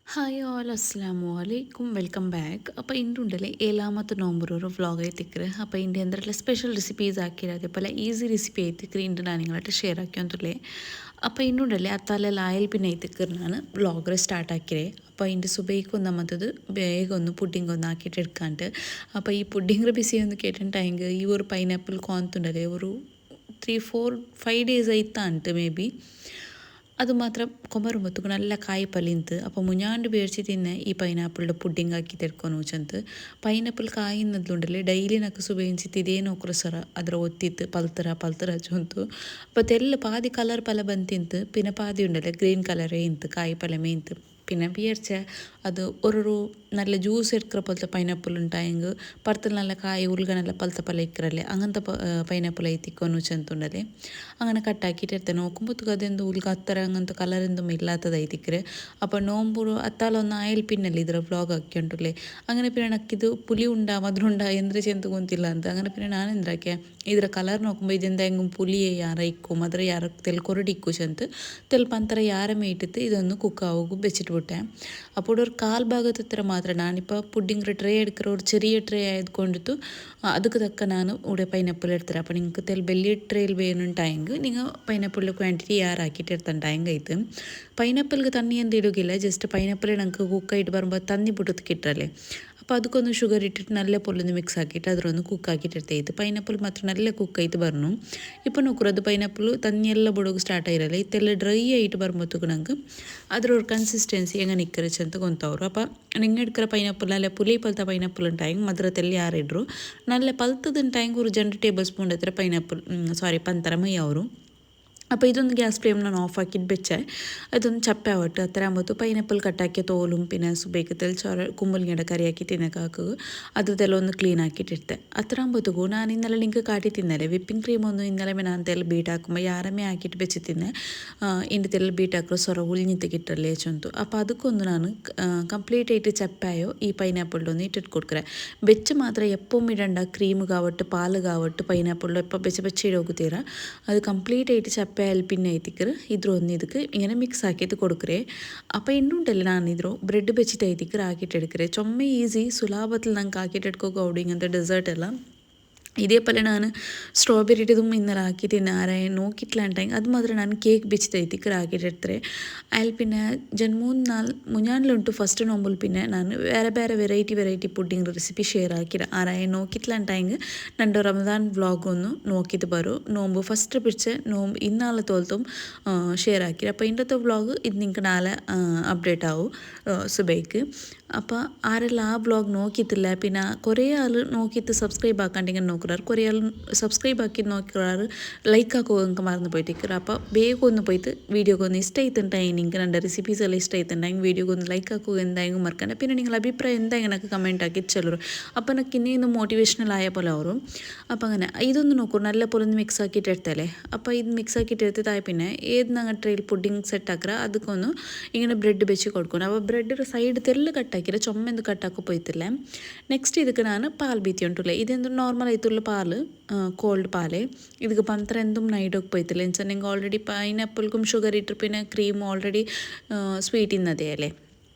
Hi all അസ്സാമു അലൈക്കും welcome back അപ്പോൾ ഇന്നുണ്ടല്ലേ ഏഴാമത്തെ നോമ്പൊരു വ്ളോഗ് ആയിത്തിക്കറ് അപ്പോൾ ഇതിൻ്റെ എന്തെല്ലാം സ്പെഷ്യൽ റെസിപ്പീസ് ಹಾಕಿರ അതേപോലെ ഈസി റെസിപ്പി ആയിത്തിക്കറ് ഇന്ന് ನಾನು നിങ്ങളായിട്ട് ഷെയർ ആക്കിയൊന്നുമില്ലേ അപ്പോൾ ഇന്നുണ്ടല്ലേ അത്താലെಲ್ಲ ആയിൽ പിന്നെ ആയിത്തിക്കറ് ನಾನು വ്ളോഗ് സ്റ്റാർട്ട് ആക്കിരേ അപ്പോൾ അതിൻ്റെ സുബൈക്ക് ഒന്നാമത്തത് വേഗം ഒന്ന് പുഡിംഗ് ഒന്ന് ആക്കിയിട്ട് എടുക്കാണ്ട് അപ്പോൾ ഈ പുഡിംഗ് റെസിപ്പി ഒന്ന് കേട്ടിട്ടുണ്ടെങ്കിൽ ഈ ഒരു പൈനാപ്പിൾ കോന്തുണ്ടല്ലേ ഒരു 3 4 5 days ಆಯ್ತಾ ಅಂತು ಮೇ ಬಿ ಅದು ಮಾತ್ರ ಕೊಮರುಂಬತ್ತು ನಲ್ಲ ಕಾಯಿ ಪಲಿಂತು ಅಪ್ಪ ಮುಂಜಾಂಡು ಬೇಡ್ಸಿ ತಿನ್ನೆ ಈ ಪೈನಾಪಲ್ದ ಪುಡ್ಡಿಂಗ್ ಹಾಕಿ ತೆಡ್ಕೊಂಡು ಚಂತು ಪೈನಾಪಲ್ ಕಾಯಿನದ್ದುಂಡಲ್ಲಿ ಡೈಲಿ ನಕ್ಕು ಸುಬೇಯಿಸಿತ್ತು ಇದೇನೋ ಸರ ಅದರ ಒತ್ತಿತ್ತು ಪಲ್ತರ ಚೊಂತು അപ്പോൾ തെല്ല് പാതി കളർ പല ബന്തിന്ത് പിന്നെ പാതി ഉണ്ടല്ലോ ഗ്രീൻ കളറേ ഇന്ത് കായ് പല മേന്ത് പിന്നെ വിചാരിച്ച അത് ഒരു നല്ല ജ്യൂസ് എടുക്കുന്ന പോലത്തെ പൈനാപ്പിൾ ഉണ്ടായെങ്കിൽ പുറത്തിൽ നല്ല കായ് ഉൾഗ നല്ല പലത്തെ പല ഇക്കറല്ലേ അങ്ങനത്തെ പൈനാപ്പിൾ ಐತಿಕ್ಕೊಂಡು ಚಂತುಂಡಲೆ അങ്ങനെ കട്ടാക്കിയിട്ട് എടുത്ത് നോക്കുമ്പോൾ അതെന്തോ ഉൾഗ അത്തര അങ്ങനത്തെ കളർ എന്തും ഇല്ലാത്തതായിത്തിക്കറ് അപ്പോൾ നോമ്പ് അത്താലൊന്ന് ആയിൽ പിന്നല്ലേ ಇದರ ವ್ಲಾಗ್ ಹಾಕ್ಯಂಟುಲೆ അങ്ങനെ പിന്നെ എനിക്കിത് പുളി ഉണ്ടാ മധുരം ഉണ്ടാ എന്തൊരു ചെന്ത് കൊന്തില്ല ಅಂತ അങ്ങനെ പിന്നെ ನಾನು ಎಂದ್ರಾಕೆ ಇದರ ಕಲರ್ ನೋക്കുമ്പോൾ ಇದೆಂದ പുളിയെ ಯಾರ ಇಕ್ಕು ಮದ್ರ ಯಾರ ತೆಲ್ ಕೊರಡಿಕ್ಕು ಚಂತ ತೆಲ್ ಪಂತರ ಯಾರ ಮೇಟಿತ್ತು ಇದೊಂದು ಕುಕ್ ಆಗೋಗು ಬೆಚ್ಚಿಟ್ಟು ಬಿಟ್ಟೆ അപ്പോൾ ഒരു കാൽ ഭാഗത്തത്ര മാത്രം ഞാനിപ്പോൾ പുഡിംഗ് ട്രേ എടുക്കുന്ന ഒരു ചെറിയ ട്രേ ആയതുകൊണ്ടിട്ട് ಅದಕ್ಕೆ ತಕ್ಕ ನಾನು ഇവിടെ പൈനാപ്പിൾ എടുത്തരാം അപ്പോൾ നിങ്ങൾക്ക് തെൽ വലിയ ട്രേയിൽ വേணுണ്ടായെങ്കിൽ നിങ്ങൾ പൈനാപ്പിളിൻ്റെ ക്വാണ്ടിറ്റി ആറാക്കിയിട്ട് എടുത്തിട്ടുണ്ടായെങ്കിൽ ഇത് പൈനാപ്പിൾക്ക് തണ്ണി എന്ത് ഇടുകയില്ല ജസ്റ്റ് പൈനാപ്പിൾ ഞങ്ങൾക്ക് കുക്കായിട്ട് പറയുമ്പോൾ തന്നി പൊട്ടത്ത് കിട്ടല്ലേ അപ്പോൾ ಅದಕ್ಕೊಂದು ಶುಗರ್ ಇಟ್ಟಿಟ್ಟು നല്ല പൊല്ലൊന്ന് മിക്സ് ആക്കിയിട്ട് അതിലൊന്ന് കുക്കാക്കിയിട്ട് എടുത്തേത് പൈനാപ്പിൾ മാത്രം നല്ല കുക്കായിട്ട് പറഞ്ഞു ഇപ്പോൾ നോക്കുന്നത് പൈനാപ്പിൾ തന്നെയെല്ലാം ബുಡೋಗು ಸ್ಟಾರ್ಟ್ ಆಗಿರಲ್ಲ ಇದೆಲ್ಲ ಡ್ರೈ ಆയിട്ട് ಬರುമ്പോഴത്തേക്ക് ನಂಗೆ ಅದರೊരു കൺസിസ്റ്റൻസി എങ്ങനെ ഇക്കറിച്ച് ಅಂತ ಗೊಂತವ್ರು അപ്പോൾ നിങ്ങൾ എടുക്കുന്ന പൈനാപ്പിൾ നല്ല പുളി പോലത്തെ പൈനാപ്പിൾ ഉണ്ടായെങ്കിൽ മധുരത്തിൽ ಯಾರಿಡ್ರು നല്ല പഴുത്തതുണ്ടായെങ്കിൽ ഒരു 2 ടേബിൾ സ്പൂൺ എത്ര പൈനാപ്പിൾ പಂತರ ಮೈ ಅವರು അപ്പോൾ ഇതൊന്ന് ഗ്യാസ് ഫ്ലെയിം ഞാൻ ഓഫ് ആക്കിയിട്ട് വെച്ചാൽ അതൊന്ന് ചപ്പാവട്ടെ അത്ര ആകുമ്പോൾ പൈനാപ്പിൾ കട്ടാക്കിയ തോലും പിന്നെ സുബൈക്കത്തിൽ കുമ്പളിങ്ങയുടെ കറിയാക്കി തിന്നക്കാക്കുക അതെല്ലാം ഒന്ന് ക്ലീൻ ആക്കിയിട്ട് എടുത്തെ അത്ര ആകുമ്പോഴത്തേക്കും ഞാൻ ഇന്നലെ നിങ്ങൾക്ക് കാട്ടി തിന്നല്ലേ വിപ്പിംഗ് ക്രീം ഒന്നും ഇന്നലെ ഞാൻ തെല്ലാം ബീಟ್ ಹಾಕುമ്പോൾ ಯಾರಮೇ ಹಾಕಿಟ್ಟು ಬೆಚ್ಚಿ ತಿನ್ನೆ ಇಂಡಿ ತೆಲ್ಲ ಬೀಟ್ ಹಾಕೋ ಸೊರ ಉಳಿഞ്ഞിട്ട് കിട്ടല്ലേ ചൊന്തു അപ്പോൾ ಅದಕ್ಕೊಂದು ನಾನು ಕಂಪ್ಲೀಟ್ ആയിട്ട് ചപ്പായോ ഈ പൈനാപ്പിളിൻ്റെ ഒന്ന് ഇട്ടിട്ട് കൊടുക്കറേ വെച്ച് മാത്രം എപ്പം ഇടണ്ട ക്രീം കാവട്ട് പാല് കാവട്ട് പൈനാപ്പിളിൽ എപ്പോൾ വെച്ച് ഇടോകുത്തീര അത് ಕಂಪ್ಲೀಟ್ ആയിട്ട് ചപ്പ പിന്നെ ಐತಿಕ್ಕರು ಇದ್ರೊಂದು ಇದಕ್ಕೆ ഇങ്ങനെ മിക്സ് ആക്കിയിട്ട് കൊടുക്കറേ അപ്പോൾ ಇನ್ನುಂಟಲ್ಲ ನಾನು ಇದ್ರು ಬ್ರೆಡ್ ಬೆಚ್ಚಿಟ್ಟು ಐತಿಕ್ಕರು ಹಾಕಿಟ್ಟು എടുക്കറേ ചൊമ്മ ഈസി സുലാഭത്തിൽ നമുക്ക് ആക്കിയിട്ട് എടുക്കുക അവിടെ ഇങ്ങനത്തെ ഡെസേർട്ട് എല്ലാം ഇതേപോലെ ഞാൻ സ്ട്രോബെറിയുടേതും ഇന്നലെ ആക്കിയിട്ട് ആരായ നോക്കിയിട്ടില്ലാണ്ടെങ്കിൽ അത് മാത്രം ഞാൻ കേക്ക് ಬೆಚ್ಚಿಟ್ಟು ಐತಿಕ್ಕರು ಹಾಕಿಟ್ಟು എടുത്തേ അതിൽ പിന്നെ മുഞ്ഞാണ്ടിലുണ്ട് ഫസ്റ്റ് നോമ്പിൽ പിന്നെ ഞാൻ വേറെ വെറൈറ്റി പുഡിംഗ് റെസിപ്പി ഷെയർ ആക്കിയിട്ട് ആരായ നോക്കിയിട്ടില്ലാണ്ടെങ്കിൽ ನನ್ನ റമദാൻ വ്ളോഗ് ഒന്ന് നോക്കിയിട്ട് ബരും നോമ്പ് ഫസ്റ്റ് പിടിച്ച നോമ്പ് ഇന്നാളെ തോൽത്തും ഷെയർ ആക്കി അപ്പോൾ ഇന്നത്തെ വ്ളോഗ് ഇത് നിങ്ങൾക്ക് നാളെ അപ്ഡേറ്റ് ആവും സുബൈക്ക് അപ്പോൾ ആരെല്ലാം ആ വ്ളോഗ് നോക്കിയിട്ടില്ല പിന്നെ കുറേ ആൾ നോക്കിയിട്ട് സബ്സ്ക്രൈബ് ആക്കാണ്ടെങ്കിൽ നോക്കുറാറ് കുറേ ആൾ സബ്സ്ക്രൈബ് ആക്കി നോക്കുറാറ് ലൈക്ക് ആക്കുക മറന്നു പോയിട്ടിരിക്കുക അപ്പോൾ ಬೇಗ ഒന്ന് പോയിട്ട് വീഡിയോക്ക് ഒന്ന് ഇഷ്ട ആയിട്ടുണ്ടായി നിങ്ങൾക്ക് രണ്ട് റെസിപ്പീസ് എല്ലാം ഇഷ്ട ആയിട്ടുണ്ടെങ്കിൽ വീഡിയോക്ക് ഒന്ന് ലൈക്ക് ആക്കുക എന്തായെങ്കിലും മറക്കണ്ട പിന്നെ നിങ്ങൾ അഭിപ്രായം എന്തായാലും എനിക്ക് കമൻറ്റ് ആക്കി ചെല്ലു അപ്പോൾ എനിക്ക് ഇനിയൊന്ന് മോട്ടിവേഷണൽ ആയ പോലെ ആവും അപ്പോൾ അങ്ങനെ ഇതൊന്ന് നോക്കൂ നല്ല പോലെ ഒന്ന് മിക്സ് ആക്കിയിട്ട് എടുത്തല്ലേ അപ്പോൾ ഇത് മിക്സ് ആക്കിയിട്ട് എടുത്തതായ പിന്നെ ഏത് ഞങ്ങൾ ട്രെയിൽ പുഡിംഗ് സെറ്റ് ആക്കുക ಅದಕ್ಕೊಂದು ഇങ്ങനെ ബ്രെഡ് വെച്ച് കൊടുക്കണം അപ്പോൾ ബ്രെഡ് സൈഡ് തെല്ല് കട്ടാക്കില്ല ചുമ്മെന്ത് കട്ടാക്കി പോയിത്തില്ല നെക്സ്റ്റ് ಇದಕ್ಕೆ ನಾನು ಪಾಲು ಬೀತಿ ಉಂಟುಲ್ಲ ಇದೆಂದು ನಾರ್ಮಲ್ ಆಯ್ತುള്ള ಪಾಲು ಕೋಲ್ಡ್ ಪಾಲೆ ಇದಕ್ಕೆ ಪಂತ್ರ ಎಂದುം ನೈಡೋಗಿ പോയിത്തില്ല എന്നുവെച്ചാൽ നിങ്ങൾ ഓൾറെഡി പൈനാപ്പിൾക്കും ഷുഗർ ഇട്ട് പിന്നെ ക്രീം ഓൾറെഡി സ്വീറ്റ് ഇന്നതേ അല്ലേ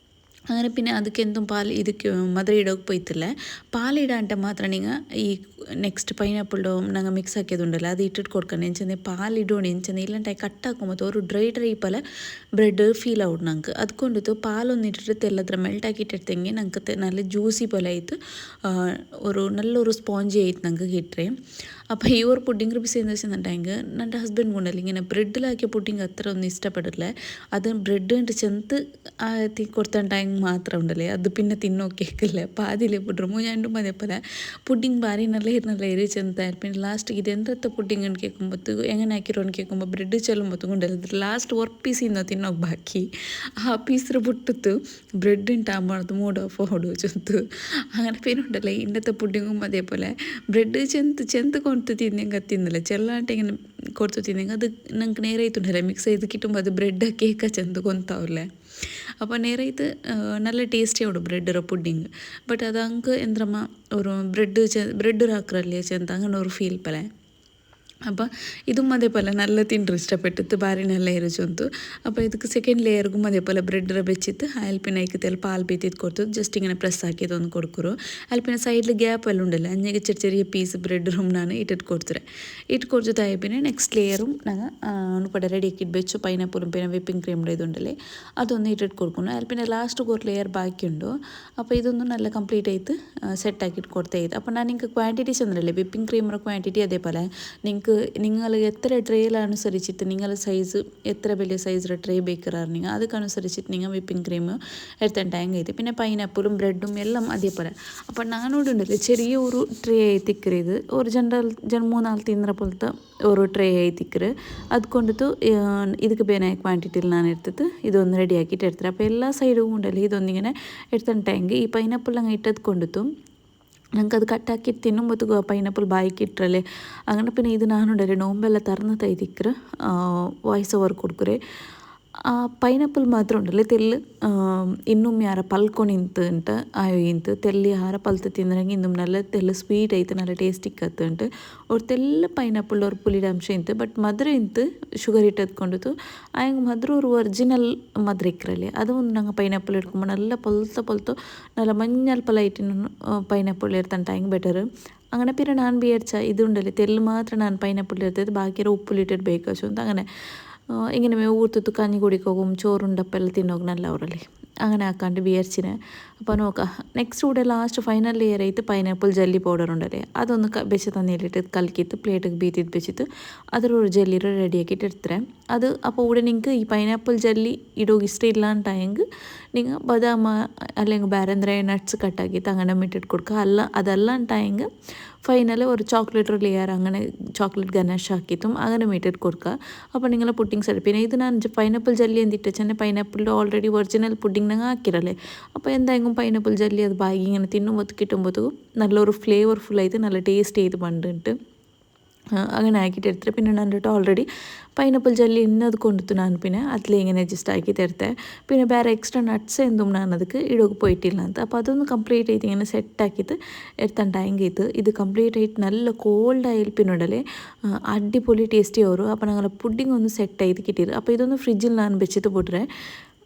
അങ്ങനെ പിന്നെ ಅದಕ್ಕೆ എന്തും പാൽ ಇದಕ್ಕೆ ಮದ್ರ ಇಡೋಕೆ പോയിത്തില്ല പാലിടാണ്ട് മാത്രം നിങ്ങൾ ഈ നെക്സ്റ്റ് പൈനാപ്പിളിൻ്റെ ഞങ്ങൾ മിക്സ് ആക്കിയതുണ്ടല്ലോ അത് ഇട്ടിട്ട് കൊടുക്കണം എന്നുവെച്ചാൽ പാലിടോണി എന്നുവെച്ചാൽ ഇല്ലാണ്ടായി കട്ടാക്കുമ്പോൾ ഒരു ഡ്രൈ പോലെ ബ്രെഡ് ഫീൽ ആവും ഞങ്ങൾക്ക് അതുകൊണ്ടിട്ട് പാലൊന്നും ഇട്ടിട്ട് തെല്ലത്ര മെൽറ്റ് ആക്കിയിട്ട് എടുത്തെങ്കിൽ ഞങ്ങൾക്ക് നല്ല ജ്യൂസി പോലെ ആയിട്ട് നല്ലൊരു സ്പോഞ്ചി ആയിട്ട് ഞങ്ങൾക്ക് കിട്ടേ അപ്പോൾ ഈ ഒരു പുഡിംഗ് റെസിപ്പി എന്ന് വെച്ചിട്ടുണ്ടെങ്കിൽ എൻ്റെ ഹസ്ബൻഡ് കൊണ്ടല്ല ഇങ്ങനെ ബ്രെഡിലാക്കിയ പുഡിംഗ് അത്ര ഒന്നും ഇഷ്ടപ്പെടില്ല അത് ബ്രെഡ് കൊണ്ട് ചെന്ത് കൊടുത്തിട്ടുണ്ടെങ്കിൽ മാത്രം ഉണ്ടല്ലേ അത് പിന്നെ തിന്നോക്കിയേക്കില്ല പാതിയിലേ പുട്ടുമ്പോൾ ഞാനും അതേപോലെ പുഡിംഗ് ഭാരി നല്ല ഇരി ചെന്തായിരുന്നു പിന്നെ ലാസ്റ്റ് ഇത് എന്തത്തെ പുഡിംഗ് എന്ന് കേൾക്കുമ്പോൾ എങ്ങനെ ആക്കിരോന്ന് കേൾക്കുമ്പോൾ ബ്രെഡ് ചെല്ലുമ്പോൾ കൊണ്ടല്ല ലാസ്റ്റ് ഒരു പീസ് ഇന്നോ തിന്നോക്ക് ബാക്കി ആ പീസിൽ പുട്ടിತ್ತು ബ്രെഡ് ഉണ്ടാകുമ്പോൾ മൂഡ് ഓഫ് ഓടും ചെന്ത് അങ്ങനെ പിന്നെ ഉണ്ടല്ലേ ഇന്നത്തെ പുഡിങ്ങും അതേപോലെ ബ്രെഡ് ചെന്ത് കൊടുത്ത് തിന്നെങ്കിൽ തിന്നില്ല ചെല്ലാണ്ട് ഇങ്ങനെ കൊടുത്ത് തിന്നെങ്കിൽ അത് ഞങ്ങൾക്ക് നേരായിട്ടുണ്ടല്ലേ മിക്സ് ചെയ്ത് കിട്ടുമ്പോൾ അത് ബ്രെഡ് കേക്ക് ചെന്ത് കൊന്താവില്ലേ അപ്പോൾ നേരായിട്ട് നല്ല ടേസ്റ്റിയോട് ബ്രെഡ് പുഡിങ് ബಟ್ അതങ്ങ് എന്തിരമ്മ ഒരു ബ്രെഡ് ಹಾಕ್ರಲ್ಲೇ ಚೆಂದ അങ്ങനെ ഒരു ഫീൽ പല അപ്പോൾ ഇതും അതേപോലെ നല്ല തിಂಡ್ರೆ ഇഷ്ടപ്പെട്ടിತ್ತು ಭಾರಿ നല്ല ಇರುಜುಂತು അപ്പോൾ ಇದಕ್ಕೆ ಸೆಕೆಂಡ್ ಲೇಯರ್ಗೂ അതേപോലെ ബ്രെഡ് വെച്ചിട്ട് അയൽപ്പിനെ തെൽ പാൽ ബീത്തിട്ട് കൊടുത്തു ജസ്റ്റ് ഇങ്ങനെ പ്രസ് ആക്കിയതൊന്ന് കൊടുക്കുറു അയൽപ്പിനെ സൈഡിൽ ഗ്യാപ്പ് എല്ലാം ഉണ്ടല്ലോ അഞ്ഞേക്ക് ചെറിയ ചെറിയ പീസ് ബ്രെഡ് റൂമിനാണ് ഇട്ടിട്ട് കൊടുത്തത് ഇട്ട് കൊടുത്തായ പിന്നെ നെക്സ്റ്റ് ಲೇಯറും ഞങ്ങൾ ഉൾപ്പെടെ റെഡി ആക്കിയിട്ട് വെച്ചു പൈനാപ്പിളും പിന്നെ വിപ്പിംഗ് ക്രീമിൻ്റെ ഇതുണ്ടല്ലേ അതൊന്ന് ഇട്ടിട്ട് കൊടുക്കുന്നു അയൽപ്പിനെ ലാസ്റ്റ് ഒരു ಲೇಯರ್ ബാക്കിയുണ്ടോ അപ്പോൾ ഇതൊന്നും നല്ല കംപ്ലീറ്റ് ആയിട്ട് സെറ്റാക്കിയിട്ട് കൊടുത്തേ അപ്പോൾ ഞാൻ നിങ്ങൾക്ക് ക്വാണ്ടിറ്റി ചെന്നല്ലേ വിപ്പിംഗ് ക്രീമിൻ്റെ ക്വാണ്ടിറ്റി അതേപോലെ നിങ്ങൾ എത്ര ട്രേയിലനുസരിച്ചിട്ട് നിങ്ങൾ സൈസ് എത്ര വലിയ സൈസിലെ ട്രേ ബേക്കറായിരുന്നെങ്കിൽ ಅದಕ್ಕನುസരിച്ചിട്ട് നിങ്ങൾ വിപ്പിംഗ് ക്രീം എടുത്താൽ ടാങ്ക് ചെയ്ത് പിന്നെ പൈനാപ്പിളും ബ്രെഡും എല്ലാം അതേപോലെ അപ്പോൾ നാനോടുണ്ടല്ലോ ചെറിയ ഒരു ട്രേ തിക്കറിയത് ഒരു മൂന്നാല് തിന്നറ പോലത്തെ ഒരു ട്രേ തിക്കറ് അതുകൊണ്ടിട്ട് ಇದಕ್ಕೆ ಬೇನೆ ಕ್ವಾಂಟಿಟಿಲಿ ನಾನು എടുത്തിട്ട് ഇതൊന്ന് റെഡിയാക്കിയിട്ട് എടുത്തത് അപ്പോൾ എല്ലാ സൈഡും ഉണ്ടല്ലോ ഇതൊന്നിങ്ങനെ എടുത്തിട്ടെങ്കിൽ ഈ പൈനാപ്പിൾ അങ്ങ് ഇട്ടത് കൊണ്ടിട്ടും ഞങ്ങൾക്കത് കട്ടാക്കി തിന്നുമ്പോൾ പൈനാപ്പിൾ ബായിക്ക് ഇട്ടല്ലേ അങ്ങനെ പിന്നെ ഇത് ನಾನುಂಡರೆ ನೋಂಬೆಲ್ಲ ತರನ ತೈದಿಕ್ಕರು ವಾಯ್ಸ್ ಓವರ್ ಕೊಡ್ಕರೆ ಆ ಪೈನಾಪಲ್ ಮಾತ್ರ ಉಂಡಲ್ಲ ತೆಲ್ಲು ಇನ್ನೊಮ್ಮೆ ಯಾರ ಪಲ್ಕೊನಿಂತು ಅಂತ ಆಯೋ ಇಂತು ತೆಲ್ಲಿ ಯಾರ ಪಲ್ತು ತಿಂದ್ರಂಗೆ ಇನ್ನೊಮ್ಮೆ നല്ല ತೆಲ್ಲು ಸ್ವೀಟ್ ಐತೆ നല്ല ಟೇಸ್ಟ್ ಇಕ್ಕತ್ತು ಉಂಟು ಅವ್ರು ತೆಲ್ಲ ಪೈನಾಪಲ್ ಅವ್ರ ಪುಲಿಡ ಅಂಶ ಇಂತು ಬಟ್ ಮಧುರ ಇಂತು ಶುಗರ್ ಇಟ್ಟದ್ಕೊಂಡಿತ್ತು ಆಯಂಗೆ ಮಧುರ ഒരു ഒറിജിനൽ മധുര ഇക്കറല്ലേ അതും ഞങ്ങൾ പൈനാപ്പിൾ എടുക്കുമ്പോൾ നല്ല പൊലത്തോ നല്ല മഞ്ഞൾ പലായിട്ടിന് പൈനാപ്പിൾ എടുത്താൽ ടൈം ബെറ്റർ അങ്ങനെ പിന്നെ ഞാൻ വിചാരിച്ച ഇതുണ്ടല്ലേ തെല്ല് മാത്രം ഞാൻ പൈനാപ്പിൾ എടുത്തത് ബാക്കിയൊരു ഉപ്പിലിട്ടിട്ട് ബേക്കാച്ചു ಅಂತ അങ്ങനെ ഇങ്ങനെ ഊർത്തിട്ട് കഞ്ഞി കുടിക്കും ചോറുണ്ടപ്പെല്ലാം തിന്നോക്ക് നല്ല അവരല്ലേ അങ്ങനെ ആക്കാണ്ട് വിചാരിച്ചിന് അപ്പോൾ നോക്കാം നെക്സ്റ്റ് കൂടെ ലാസ്റ്റ് ഫൈനൽ ലെയർ ആയിട്ട് പൈനാപ്പിൾ ജെല്ലി പൗഡർ ഉണ്ടല്ലേ അതൊന്ന് വെച്ച് തന്നിട്ട് കലക്കിയിട്ട് പ്ലേറ്റിಗೆ ബീത്തിട്ട് വെച്ചിട്ട് അതിലൊരു ജെല്ലി റെഡിയാക്കിയിട്ട് എടുത്തേ അത് അപ്പോൾ ഇവിടെ നിങ്ങൾക്ക് ഈ പൈനാപ്പിൾ ജെല്ലി ഇടോಗಿ ഇഷ്ടം ഇല്ലാണ്ടായെങ്കിൽ നിങ്ങൾ ബദാം അല്ലെങ്കിൽ ಬೇರೆ ಅಂದರೆ നട്ട്സ് കട്ടാക്കിയിട്ട് അങ്ങനെ ഇട്ടിട്ട് കൊടുക്കുക അല്ല അതല്ലാണ്ടായെങ്കിൽ ഫൈനൽ ഒരു ചോക്ലേറ്റ് ലെയർ അങ്ങനെ ചോക്ലേറ്റ് ഗനാഷ് ആക്കിയിട്ടും അങ്ങനെ ഇട്ടിട്ട് കൊടുക്കുക അപ്പോൾ നിങ്ങളെ പുഡിംഗ് സെറ്റ് പിന്നെ ഇത് ഞാൻ പൈനാപ്പിൾ ജെല്ലി എന്തിട്ട് ചെന്നെ പൈനാപ്പിളിൻ്റെ ഓൾറെഡി ഒറിജിനൽ പുഡിംഗ് ഞങ്ങൾ ಹಾಕಿರല്ലേ അപ്പോൾ എന്തായെങ്കിലും പൈനാപ്പിൾ ജെല്ലി അത് ബാಗಿ ഇങ്ങനെ തിന്നുമ്പോൾ കിട്ടുമ്പോഴത്തേക്കും നല്ലൊരു ഫ്ലേവർഫുൾ ആയിട്ട് നല്ല ടേസ്റ്റ് ചെയ്ത് പണ്ടിട്ട് അങ്ങനെ ആക്കിയിട്ട് എടുത്തിട്ട് പിന്നെ നന്നിട്ട് ഓൾറെഡി പൈനാപ്പിൾ ജെല്ലി ഇന്നത് കൊണ്ടിട്ട് ഞാൻ പിന്നെ അതിൽ ഇങ്ങനെ അഡ്ജസ്റ്റ് ആക്കി തരുത്തേ പിന്നെ വേറെ എക്സ്ട്രാ നട്ട്സ് എന്തും ഞാൻ ಅದಕ್ಕೆ ഇടോക്ക് പോയിട്ടില്ല ಅಂತ അപ്പോൾ അതൊന്ന് കംപ്ലീറ്റ് ആയിട്ട് ഇങ്ങനെ സെറ്റാക്കിയിട്ട് എടുത്തണ്ടായെങ്കിൽ ഇത് കംപ്ലീറ്റ് ആയിട്ട് നല്ല കോൾഡ് ആയാൽ പിന്നെ ഉണ്ടല്ലേ അടിപൊളി ടേസ്റ്റി വരും അപ്പോൾ ഞങ്ങൾ പുഡിംഗ് ഒന്ന് സെറ്റ് ചെയ്ത് കിട്ടിയത് അപ്പോൾ ഇതൊന്ന് ഫ്രിഡ്ജിൽ ഞാൻ വെച്ചിട്ട് പോട്ടേ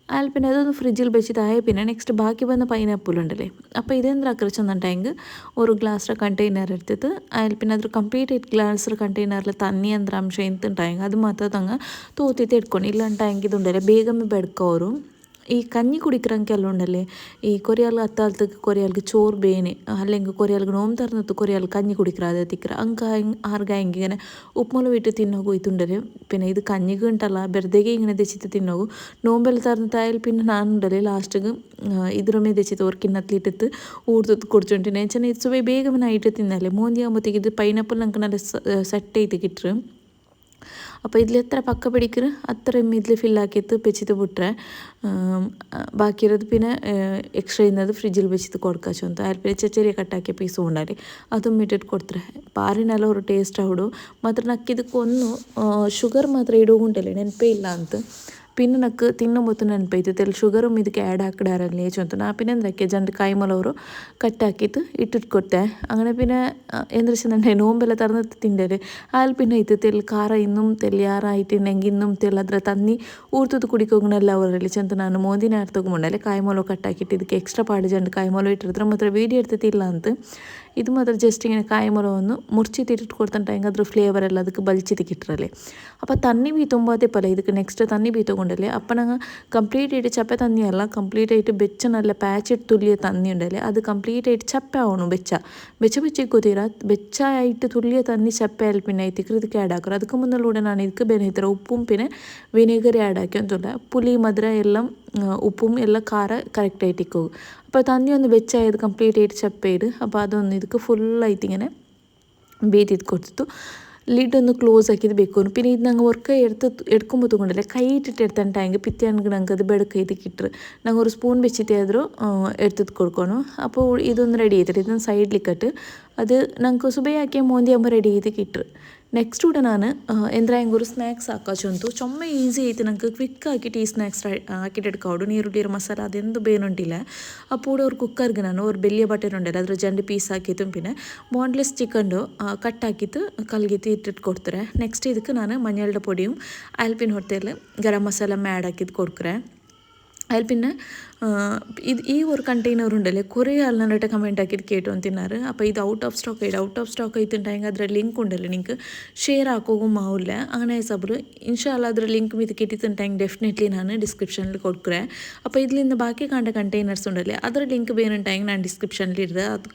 അതിൽ പിന്നെ അതൊന്ന് ഫ്രിഡ്ജിൽ വെച്ചിട്ടായ പിന്നെ നെക്സ്റ്റ് ബാക്കി വന്ന പൈനാപ്പിൾ ഉണ്ടല്ലേ അപ്പോൾ ഇതെന്താ ചെന്നിട്ടെങ്കിൽ ഒരു ഗ്ലാസ്സിലെ കണ്ടെയ്നർ എടുത്തിട്ട് അതിൽ പിന്നെ അದ್ರ ಕಂಪ್ಲೀಟ್ ಆയിട്ട് ഗ്ലാസ്സിലെ കണ്ടെയ്നറിൽ തന്നി ಅಂದ್ರೆ ಅಂಶ ಎಂತುಂಟಾയെങ്കിൽ ಅದು ಮಾತ್ರ ತಂಗ ತೋತಿತ್ತು ಇಟ್ಕೊಂಡು ಇಲ್ಲಾಂಟಾയെങ്കിൽ ಇದುಂಡല്ലേ ಬೇಗಮೇ ಬೆಡ್ಕೋರು ഈ കഞ്ഞി കുടിക്കറെങ്കിൽ ഉണ്ടല്ലേ ഈ കൊറിയാൽ അത്താലത്തേക്ക് കൊറിയാൾക്ക് ചോറ് ബേനെ അല്ലെങ്കിൽ കൊറിയാൾക്ക് നോമ്പ് തറന്നത്ത് കൊറിയാൽ കഞ്ഞി കുടിക്കാതെ തിക്കറ ಅಂಕ ആർಗಾയെങ്കിൽ ഇങ്ങനെ ഉപ്പുമുളക് ഇട്ട് തിന്നോകു ഇതുണ്ടല്ലേ പിന്നെ ഇത് കഞ്ഞിക്ക് ഉണ്ടല്ല വെറുതെಗೆ ഇങ്ങനെ തെച്ചിട്ട് തിന്നോകു നോമ്പെല്ലാം തറന്നത്തായാൽ പിന്നെ നാനുണ്ടല്ലേ ലാസ്റ്റിಗೆ ഇതുറമേ തെച്ചിട്ട് ഒരു കിണ്ണത്തിലിട്ടിട്ട് ഊർത്തിട്ട് കുടിച്ചോണ്ടിനെ ചെന്ന ഇത് സുബേ ಬೇಗಮೇ ನೈಟ್ ತಿನ್ನല്ലേ മോന്തി ആകുമ്പോഴത്തേക്ക് ഇത് പൈനാപ്പിൾ നമുക്ക് നല്ല സെറ്റ് ചെയ്ത് കിട്ടും അപ്പോൾ ഇതിൽ എത്ര പക്ക പിടിക്കറ് അത്രയും ഇതിൽ ഫില്ലാക്കിയിട്ട് വെച്ചിട്ട് വിട്ടേ ബാക്കിയുള്ളത് പിന്നെ എക്സ്ട്രാ ചെയ്യുന്നത് ഫ്രിഡ്ജിൽ വെച്ചിട്ട് കൊടുക്കാച്ചു ಅಂತ അതിൽ പിന്നെ ചെറിയ കട്ടാക്കിയ പീസും ഉണ്ടായി അതും ഇട്ടിട്ട് കൊടുത്തേ പാറിനെಲ್ಲ ഒരു ಟೇಸ್ಟ್ ಆವಡು ಮಾತ್ರ ನಕ್ಕಿದಕ್ಕೊಂದು ಶುಗರ್ ಮಾತ್ರ ಇಡುವುಂಟಲ್ಲ ನೆನಪೇ ಇಲ್ಲ ಅಂತ പിന്നെ എനിക്ക് തിന്നുമ്പോൾ ನೆನಪೈತು ತೆಲ್ ಶುಗറും ಇದಕ್ಕೆ ಆ್ಯಡ್ ಹಾಕಿಡಾರല്ലേ ಚಂತು ನಾ പിന്നെ എന്തൊക്കെ ജണ്ട് കൈമലവರು കട്ടാക്കിയിട്ട് ഇട്ടിട്ട് കൊടുത്തേ അങ്ങനെ പിന്നെ എന്താ വെച്ചിട്ടുണ്ടെങ്കിൽ നോമ്പെല്ലാം തുറന്നിട്ട് തിന്നല് അതിൽ പിന്നെ ഇത് തെൽ ಖಾರ ಇನ್ನுം തെല്ലിയാറായിട്ടുണ്ടെങ്കിൽ ಇನ್ನுം തെൽ ಅದ್ರ തന്നി ഊർത്തത് കുടിക്കോങ്ങനെല്ലാം ಅವರಲ್ಲಿ ಚಂತ ನಾನು ಮೋದಿನ ಅರ್ಥ ತಗೊಂಡಲ್ಲಿ ಕಾಯಿಮೊಲ ಕಟ್ಟಾಕಿಟ್ಟು ಇದಕ್ಕೆ ಎಕ್ಸ್ಟ್ರಾ ಪಾಡು ಜಂಡು ಕಾಯಿಮೊಲ ಇಟ್ಟಿರ್ತಾರೆ ಮಾತ್ರ ವೀಡಿಯೋ എടുത്തിട്ടില്ല ಅಂತ ಇದು ಮಾತ್ರ ಜಸ್ಟ್ ಇങ്ങനെ ಕಾಯಿಮೊಲವನ್ನು ಮುರ್ಚಿಟ್ಟಿಟ್ಟು ಕೊಡ್ತಂಟಾಗ ಅದ್ರ ಫ್ಲೇವರ್ ಎಲ್ಲ ಅದಕ್ಕೆ ಬಲ್ಚಿದ್ದು കിട്ടറല്ലേ അപ്പോൾ തന്നി ബീ ತುಂಬಾದೇ ಪಲ ಇದಕ್ಕೆ ನೆಕ್ಸ್ಟ್ ತನ್ನಿ ಬೀ ತೊಗೊಂಡಲ್ಲಿ അപ്പോൾ ഞങ്ങൾ കംപ്ലീറ്റ് ആയിട്ട് ചപ്പ തന്നിയല്ല കംപ്ലീറ്റ് ആയിട്ട് വെച്ച നല്ല പാച്ചിട്ട് തുല്യ തന്നി ഉണ്ടല്ലേ അത് കംപ്ലീറ്റ് ആയിട്ട് ചപ്പ ആവണം വെച്ചിക്കൂതീര വെച്ചായിട്ട് തുല്യ തന്നി ചപ്പയാൽ പിന്നെ ഇതിക്ക് ಇದಕ್ಕೆ ಆ್ಯಡ್ ಹಾಕೋರು ಅದಕ್ಕೆ മുന്നിലൂടെ ನಾನು ಇದಕ್ಕೆ ಬೇರೆ ಈ ಥರ ಉಪ್ಪುം പിന്നെ വിനീഗർ ആഡ് ആക്കി ಅಂತಲ್ಲ പുളി മധുര എല്ലാം ഉപ്പും എല്ലാം ಖಾರ കറക്റ്റായിട്ട് ഇക്കും അപ്പോൾ തന്നി ഒന്ന് വെച്ചായത് കംപ്ലീറ്റ് ആയിട്ട് ചപ്പ ചെയ്ത് അപ്പോൾ അതൊന്ന് ಇದಕ್ಕೆ ഫുള്ളായിട്ട് ഇങ്ങനെ ಬೇಯ್ದಿದ್ದು കൊടുത്തു ലിഡൊന്ന് ക്ലോസ് ആക്കിയത് വെക്കുന്നു പിന്നെ ഇത് ഞങ്ങൾ വർക്ക് എടുക്കുമ്പോൾ ತೊಗೊಂಡല്ലേ ಕೈ ಇಟ್ಟಿಟ್ಟು എടുത്തിട്ടായെങ്കിൽ പിറ്റേന്ന് ഞങ്ങൾക്ക് അത് ಬೆಳಕು ಇದಕ್ಕೆ ಇಟ್ಟರು ഞങ്ങൾ ഒരു സ്പൂൺ വെച്ചിട്ട് ആದರೂ എടുത്തിട്ട് കൊടുക്കണം അപ്പോൾ ഇതൊന്ന് റെഡി ചെയ്തിട്ട് ഇതൊന്ന് സൈഡിലിക്കിട്ട് അത് ഞങ്ങൾക്ക് സുബൈ ആക്കിയ മോന്തി ആകുമ്പോൾ റെഡി ചെയ്ത് കിട്ടും ನೆಕ್ಸ್ಟ್ ಕೂಡ ನಾನು ಎಂದ್ರ ಹೆಂಗೂರು ಸ್ನ್ಯಾಕ್ಸ್ ಹಾಕೋಚಂತು ಚೊಮ್ಮೆ ಈಸಿ ಐತೆ ನಂಗೆ ಕ್ವಿಕ್ ಹಾಕಿಟ್ಟು ಈ ಸ್ನ್ಯಾಕ್ಸ್ ಹಾಕಿಟ್ಟು ಇಟ್ಕೋಡು ನೀರುಳ್ಳಿ ಮಸಾಲ ಅದೆಂದು ಬೇನುಂಟಿಲ್ಲ ಆ ಪೂಡ ಅವ್ರು ಕುಕ್ಕರ್ಗೆ ನಾನು ಅವ್ರು ಬೆಲ್ಲಿಯ ಬಟರ್ ಉಂಡಲ್ಲ ಅದ್ರ ಜಂಡು ಪೀಸ್ ಹಾಕಿ ತುಂಬಿನ ಬೋನ್ಲೆಸ್ ಚಿಕನ್ಡು ಕಟ್ ಹಾಕಿತ್ತು ಕಲ್ಗಿತ್ತು ಇಟ್ಟಿಟ್ಟು ಕೊಡ್ತಾರೆ. ನೆಕ್ಸ್ಟ್ ಇದಕ್ಕೆ ನಾನು ಮഞ്ഞളുടെ പൊടിയും ಆಲ್ಪಿನ್ ಹೊಟ್ಟೆಯಲ್ಲಿ ಗರಂ ಮಸಾಲ ಮ್ಯಾಡ್ ಹಾಕಿದ್ದು ಕೊಡ್ತಾರೆ. അതിൽ പിന്നെ ഇത് ഈ ഒരു കണ്ടെയ്നർ ഉണ്ടല്ലേ കുറേ ആളിനായിട്ട് കമൻറ്റ് ആക്കിയിട്ട് കേട്ടു തിന്നാറ്. അപ്പോൾ ഇത് ഔട്ട് ഓഫ് സ്റ്റോക്ക് ആയിട്ടുണ്ടെങ്കിൽ ಅದರ ಲಿಂಕ್ ಉಂಡಲ್ಲ ನಿಂಗೆ ಶೇರ್ ಹಾಕೋಗೂ ಮಾವಿಲ್ಲ അങ്ങനെ ಸಬ್ರು ಇನ್ಶಾಲ್ಲ ಅದರ ಲಿಂಕ್ ಇದು കിട്ടിയിട്ടുണ്ടെങ്കിൽ ಡೆಫಿನೆಟ್ಲಿ ನಾನು ಡಿಸ್ಕ್ರಿಪ್ಷನಿൽ കൊടുക്കുറേ. അപ്പോൾ ഇതിലിന്ന് ബാക്കി കണ്ട കണ്ടെയ്നർസ് ഉണ്ടല്ലേ ಅದರ ಲಿಂಕ್ ಬೇನುಂಟಾയെങ്കിൽ ನಾನು ಡಿಸ್ಕ್ರಿಪ್ಷನಿൽ ಇಡ್ದೆ. ಅದು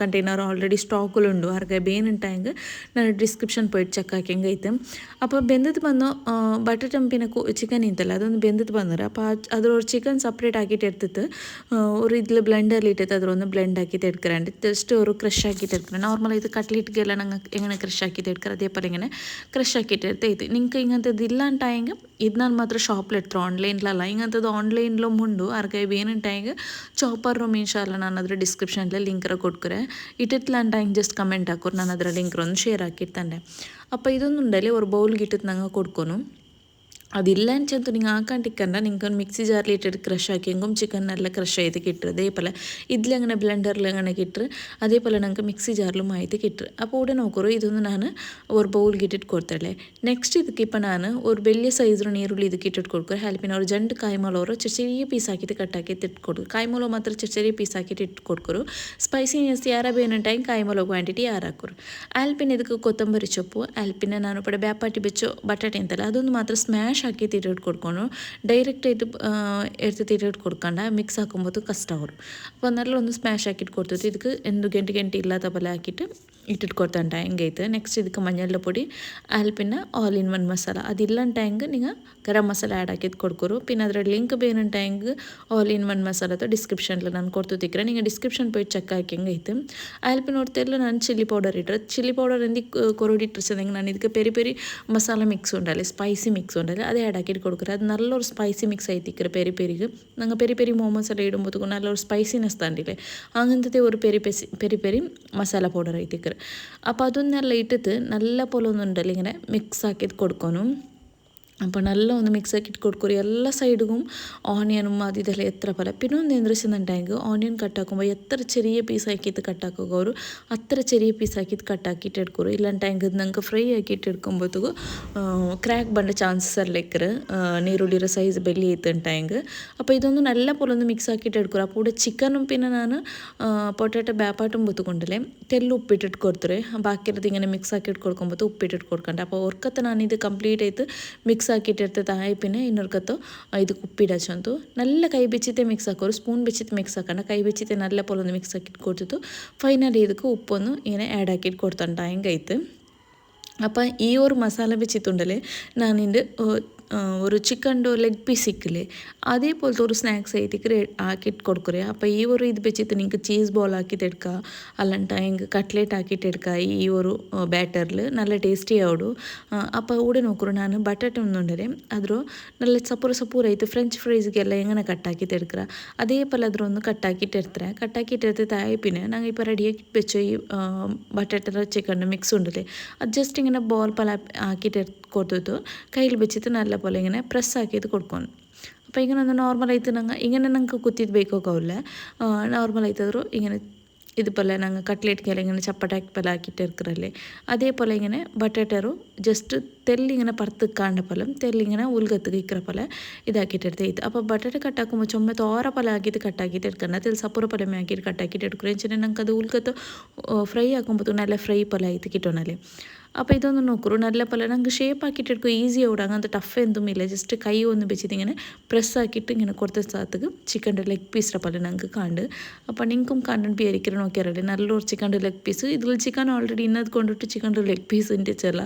ಕಂಟೈನರ್ ಆಲ್ರೆಡಿ ಸ್ಟಾಕಲ್ಲುಂಡು ಆರ್ಗೆ ಬೇನುಂಟಾയെങ്കിൽ ನಾನು ಡಿಸ್ಕ್ರಿಪ್ಷನ್ പോയിട്ട് ಚೆಕ್ ಹಾಕಿಂಗೈತೆ. അപ്പോൾ ಬೆಂದದ್ದು ಬಂದು ಬಟರ್ ಟಂಪಿನ ಚಿಕನ್ ಇತ್ತಲ್ಲ ಅದೊಂದು ಬೆಂದದ್ದು ಬಂದರೆ അപ്പോൾ ಅದರ ஒரு ചിക്കൻ സെപ്പറേറ്റ് ആക്കിയിട്ട് എടുത്തിട്ട് ഒരു ഇതിൽ ബ്ലെൻഡറിൽ ഇട്ടിട്ട് അതിലൊന്ന് ബ്ലെൻഡ് ആക്കിയിട്ട് എടുക്കാറുണ്ട്. ജസ്റ്റ് ഒരു ക്രഷ് ആക്കിയിട്ട് എടുക്കണം. നോർമൽ ഇത് കട്ട്ലേറ്റിಗೆಲ್ಲ ഞങ്ങൾ എങ്ങനെ ക്രഷ് ആക്കിയിട്ട് എടുക്കുക അതേപോലെ ഇങ്ങനെ ക്രഷ് ആക്കിയിട്ട് എടുത്ത് നിങ്ങൾക്ക് ഇങ്ങനത്തെ ഇല്ലാണ്ടായെങ്കിൽ ഇത് ನಾನು ಮಾತ್ರ ಶಾಪ್ಲಿ എടുത്തു ಆನ್ಲೈನ್ಲಲ್ಲ ಇಂಗಂಥದ್ದು ಆನ್ಲೈನ್ಲೂ ಮುಂಡು ಆರ್ಗೆ ಬೇನುಂಟಾയെങ്കിൽ ചോപ്പർ ರೂಮ್ ಇನ್ಶಾಲ್ಲ ನಾನು ಅದರ ಡಿಸ್ಕ್ರಿಪ್ಷನ್ಲಿ ಲಿಂಕ್ರ ಕೊಡ್ಕರೆ ಇಟ್ಟಿಟ್ಲಾಂಟಾയെങ്കിൽ ಜಸ್ಟ್ ಕಮೆಂಟ್ ಹಾಕೋರು ನಾನು ಅದರ ಲಿಂಕ್ ಒಂದು ಶೇರ್ ಹಾಕಿರ್ತಂಡೆ. അപ്പോൾ ഇതൊന്നുണ്ടല്ലേ ഒരു ബൗൾಗೆ ഇട്ടിട്ട് ഞങ്ങൾ കൊടുക്കുന്നു. അതില്ല ചെന്ന് നിങ്ങൾ ആക്കാണ്ടിക്കണ്ട നിങ്ങൾക്ക് ഒരു മിക്സി ജാറിൽ ഇട്ടിട്ട് ക്രഷ് ആക്കിയെങ്കും ചിക്കൻ നല്ല ക്രഷ് ചെയ്ത് കിട്ടും. അതേപോലെ ഇതിലങ്ങനെ ബ്ലെൻഡറിൽ അങ്ങനെ കിട്ടും. അതേപോലെ ഞങ്ങൾക്ക് മിക്സി ജാറിലും ആയിട്ട് കിട്ടും. അപ്പോൾ ഇവിടെ നോക്കൂ ഇതൊന്ന് ನಾನು ഒരു ಬೌಲ್ಗೆ ಇಟ್ಟಿಟ್ಟು ಕೊಡ್ತಾಳೆ. ನೆಕ್ಸ್ಟ್ ಇದಕ್ಕೆ ಇಪ್ಪ ನಾನು ഒരു വലിയ ಸೈಜ್ ನೀರುಳ್ಳಿ ಇದಕ್ಕೆ ಇಟ್ಟಿಟ್ಟು ಕೊಡ್ತಾರೆ. ಹೆಲ್ಪಿನ ಅವ್ರು ಜಂಡು ಕಾಯಿಮಲವರು ചെറിയ ಪೀಸ್ ಹಾಕಿಟ್ಟು ಕಟ್ ಹಾಕಿಟ್ಟು ಇಟ್ಟು ಕೊಡ್ತಾರೆ. ಕಾಯಿಮಲ ಮಾತ್ರ ചെറിയ ಪೀಸ್ ಹಾಕಿಟ್ಟು ಇಟ್ಟು ಕೊಡ್ತಾರೆ. ಸ್ಪೈಸಿನೆಸ್ ಯಾರ ಬೇನುಂಟಾಗಿ ಕಾಯಿಮಲ ಕ್ವಾಂಟಿಟಿ ಯಾರು ಹಾಕೋರು. ಆಲ್ಪಿನ ಇದಕ್ಕೆ ಕೊತ್ತಂಬರಿ ಸೊಪ್ಪು ಆಲ್ಪಿನ ನಾನು ಪಡೆ ಬ್ಯಾಪಾಟಿ ಬೆಚ್ಚೋ ಬಟಾಟೆ ಅಂತಲ್ಲ ಅದೊಂದು ಮಾತ್ರ ಸ್ಮ್ಯಾಶ್ ಹಾಕಿ ತಿಟ್ಟಿಟ್ಟು ಕೊಡ್ಕೊಂಡು ಡೈರೆಕ್ಟಾയിട്ട് എടുത്ത് തിരിട്ട് കൊടുക്കണ്ട മിക്സ് ആക്കുമ്പോൾ കഷ്ടമാവും. അപ്പോൾ നല്ല ഒന്ന് സ്മാഷ് ആക്കിയിട്ട് കൊടുത്തിട്ട് ಇದಕ್ಕೆ ಎಂದು ಗಂಟೆ ಇಲ್ಲದ പോലെ ആക്കിയിട്ട് ഇട്ടിട്ട് കൊടുത്താൽ ಹೆಂಗೈತೆ. ನೆಕ್ಸ್ಟ್ ಇದಕ್ಕೆ മഞ്ഞളുടെ പൊടി ആൽപ്പിന്ന ഓൾ ഇൻ വൺ മസാല അതില്ലാണ്ടായെങ്കിൽ നിങ്ങൾ ಗರಂ ಮಸಾಲ ಆ್ಯಡ್ ಹಾಕಿದ್ದು ಕೊಡ್ಕೊರು. പിന്നെ ಅದರ ಲಿಂಕ್ ಬೇನುಂಟಾയെങ്കിൽ ಆಲ್ ಇನ್ ಒನ್ ಮಸಾಲದ ಡಿಸ್ಕ್ರಿಪ್ಷನ್ಲಿ ನಾನು ಕೊಡ್ತಿಕ್ರೆ നിങ്ങൾ ಡಿಸ್ಕ್ರಿಪ್ಷನ್ പോയി ಚೆಕ್ ಹಾಕಿ ಹೆಂಗೈತೆ. ಆಲ್ಪಿನ ಹೊರತೆಲ್ಲ ನಾನು ಚಿಲ್ಲಿ ಪೌಡರ್ ಇಟ್ಟರೆ ಚಿಲ್ಲಿ ಪೌಡರ್ ಎಂದಿ ಕೊರಡಿ ಇಟ್ಟಿರ್ಸದಂಗೆ ನಾನು ಇದಕ್ಕೆ ಪೆರಿ ಪೆರಿ ಮಸಾಲ ಮಿಕ್ಸ್ ಉಂಡಲ್ಲ ಸ್ಪೈಸಿ ಮಿಕ್ಸ್ ಉಂಡಲ್ಲ ಅದೇ ಆ್ಯಡ್ ಹಾಕಿಟ್ಟು കൊടുക്കുക. അത് നല്ലൊരു സ്പൈസി മിക്സ് ആയിത്തിക്കറ് പെരി പെരിക്ക് ഞങ്ങൾ പെരി പെരി മോമോസ് എല്ലാം ഇടുമ്പോഴത്തേക്കും നല്ലൊരു സ്പൈസിനെസ് താണ്ടില്ലേ അങ്ങനത്തെ ഒരു പെരി പെരി മസാല പൗഡർ ആയിത്തിക്കറ്. അപ്പോൾ അതൊന്നെല്ലാം ഇട്ടിട്ട് നല്ല പോലെ ഒന്നുണ്ടല്ലോ ഇങ്ങനെ മിക്സ് ആക്കിയിട്ട് കൊടുക്കണം. അപ്പോൾ നല്ല ഒന്ന് മിക്സ് ആക്കിയിട്ട് കൊടുക്കും. എല്ലാ സൈഡിലും ഓണിയനും അത് ഇതെല്ലാം എത്ര പോലെ പിന്നെ ഒന്ന് എന്തിച്ചുന്നുണ്ടെങ്കിൽ ഓണിയൻ കട്ടാക്കുമ്പോൾ എത്ര ചെറിയ പീസ് ആക്കിയിട്ട് കട്ടാക്കുക ഒരു അത്ര ചെറിയ പീസ് ആക്കിയിട്ട് കട്ടാക്കിയിട്ട് എടുക്കും. ഇല്ലാണ്ടെങ്കിൽ ഞങ്ങൾക്ക് ഫ്രൈ ആക്കിയിട്ട് എടുക്കുമ്പോഴത്തേക്കും ക്രാക്ക് ಬಂದ ಚಾನ್ಸಸ್ ಎಲ್ಲ ಇಕ್ಕರು ನೀರುಳ್ಳಿರ ಸೈಜ್ ಬೆಲ್ಲಿ ಐತಂಟಾയെങ്കിൽ. അപ്പോൾ ഇതൊന്ന് നല്ല പോലെ ഒന്ന് മിക്സ് ആക്കിയിട്ട് എടുക്കും. അപ്പോൾ ഇവിടെ ചിക്കനും പിന്നെ ನಾನು പൊട്ടാറ്റോ ಬ್ಯಾಪಾಟುം ಬುತ್ತುಕೊಂಡಲೆ ತೆಲ್ಲು ಉಪ್ಪಿಟ್ಟಿಟ್ಟು ಕೊಡ್ತಾರೆ. ಬಾಕಿರೋದು ഇങ്ങനെ മിക്സ് ആക്കിയിട്ട് കൊടുക്കുമ്പോൾ ഉപ്പിട്ടിട്ട് കൊടുക്കണ്ട. അപ്പോൾ ഓർക്കത്തെ ഞാനിത് ಕಂಪ್ಲೀಟ್ ಆಯ್ತು ಮಿಕ್ಸ್ ಹಾಕಿಟ್ಟಿರ್ತದೆ ಆಯ್ಪಿನ ಇನ್ನೊರ್ಕತ್ತು ಇದಕ್ಕೆ ಉಪ್ಪಿಡಚ್ಚಂತು നല്ല ಕೈ ಬೆಚ್ಚಿತೆ ಮಿಕ್ಸ್ ಹಾಕೋರು. ಸ್ಪೂನ್ ಬೆಚ್ಚಿತೆ ಮಿಕ್ಸ್ ಹಾಕೋಣ ಕೈ ಬೆಚ್ಚಿತೆ നല്ല പോലെ ഒന്ന് മിക്സ് ആക്കിയിട്ട് കൊടുത്തിട്ട് ഫൈനലി ಇದಕ್ಕೆ ഉപ്പൊന്ന് ഇങ്ങനെ ആഡ് ആക്കിയിട്ട് കൊടുത്തിട്ടുണ്ടായെങ്കിൽ. അപ്പോൾ ഈ ഒരു മസാല വെച്ചിട്ടുണ്ടല്ലേ ഞാനിൻ്റെ ഒരു ചിക്കൻ്റെ ലെഗ് പീസ് ഇക്കില്ലേ അതേപോലത്തെ ഒരു സ്നാക്സ് ആയിട്ട് ആക്കിയിട്ട് കൊടുക്കുക. അപ്പോൾ ഈ ഒരു ഇത് വെച്ചിട്ട് നിങ്ങൾക്ക് ചീസ് ബോൾ ആക്കിയിട്ട് എടുക്കുക അല്ലാണ്ടെങ്കിൽ കട്ട്ലേറ്റ് ആക്കിയിട്ട് എടുക്കുക. ഈ ഒരു ಬ್ಯಾಟರ್ಲ್ നല്ല ಟೇಸ್ಟಿ ಆವಡು. അപ്പോൾ ഇവിടെ നോക്കൂ ನಾನು ಬಟಾಟೆ ಒಂದುಂಡರೆ ಅದ್ರ നല്ല ಸಪೂರ ಐತೆ ಫ್ರೆಂಚ್ ಫ್ರೈಸ್ಗೆಲ್ಲ ಹೆಂಗನೆ ಕಟ್ಟಾಕಿಟ್ಟು എടുക്കുക അതേപോലെ ಅದ್ರ ಒಂದು ಕಟ್ಟಾಕಿಟ್ಟು ಇರ್ತಾರೆ. ಕಟ್ಟಾಕಿಟ್ಟು എടുത്തിട്ട് പിന്നെ ഞങ്ങൾ ഇപ്പോൾ റെഡിയാക്കി വെച്ച ഈ ബಟಾಟೆ ചിക്കൻ്റെ മിക്സ് ഉണ്ടല്ലേ അത് ജസ്റ്റ് ഇങ്ങനെ ബോൾ പല ആക്കിയിട്ട് കൊടുത്തിട്ട് കയ്യിൽ വെച്ചിട്ട് നല്ല പോലെ ഇങ്ങനെ പ്രസ് ആക്കിയിട്ട് കൊടുക്കണം. അപ്പോൾ ഇങ്ങനെ ഒന്ന് നോർമലായിട്ട് ഞങ്ങൾ ഇങ്ങനെ ഞങ്ങൾക്ക് കുത്തിയിട്ട് ಬೇಕೋಕ್ಕಾಗಲ್ಲ. നോർമലായിട്ടാದರೂ ഇങ്ങനെ ഇതുപോലെ ഞങ്ങൾ കട്ട്ലേറ്റിಗೆಲ್ಲ ഇങ്ങനെ ചപ്പട്ടാക്കി പോലെ ആക്കിയിട്ട് എടുക്കറല്ലേ അതേപോലെ ഇങ്ങനെ ബಟಾಟರು ജസ്റ്റ് തെല്ലിങ്ങനെ പറത്ത് കാണ്ട പോലെ തെല്ലിങ്ങനെ ഉൽഗത്ത് ഇക്കറ പോലെ ഇതാക്കിയിട്ട് എടുത്ത്. അപ്പോൾ ബಟಾಟೆ കട്ടാക്കുമ്പോൾ ചുമ്മാ തോര പോലെ ആക്കിയിട്ട് കട്ടാക്കിയിട്ട് എടുക്കണ്ട തെൽ സപ്പുറ പോലെ ആക്കിയിട്ട് കട്ടാക്കിയിട്ട് എടുക്കുക. വെച്ചാൽ ഞങ്ങൾക്ക് അത് ഉൽഗത്ത് ഫ്രൈ ആക്കുമ്പോൾ നല്ല ഫ്രൈ പോലെ ആയിട്ട് കിട്ടണല്ലേ. അപ്പോൾ ഇതൊന്ന് നോക്കൂ നല്ല പോലെ ഞങ്ങൾക്ക് ഷേപ്പ് ആക്കിയിട്ട് എടുക്കുക ഈസി ആവും. അങ്ങനത്തെ ടഫ് എന്തുമില്ല. ജസ്റ്റ് കൈ ഒന്ന് വെച്ചിട്ട് ഇങ്ങനെ പ്രസ് ആക്കിയിട്ട് ഇങ്ങനെ കൊടുത്ത സ്ഥലത്തേക്ക് ചിക്കൻ്റെ ലെഗ് പീസിനെ പോലെ ഞങ്ങൾക്ക് കാണ്ട്. അപ്പോൾ നിങ്ങൾക്കും കണ്ടിട്ട് പേരിക്കൽ നോക്കിയാറല്ലേ നല്ലൊരു ചിക്കൻ്റെ ലെഗ് പീസ് ഇതിൽ ചിക്കൻ ഓൾറെഡി ഇന്നത് കൊണ്ടിട്ട് ചിക്കൻ്റെ ലെഗ് പീസിൻ്റെ ചില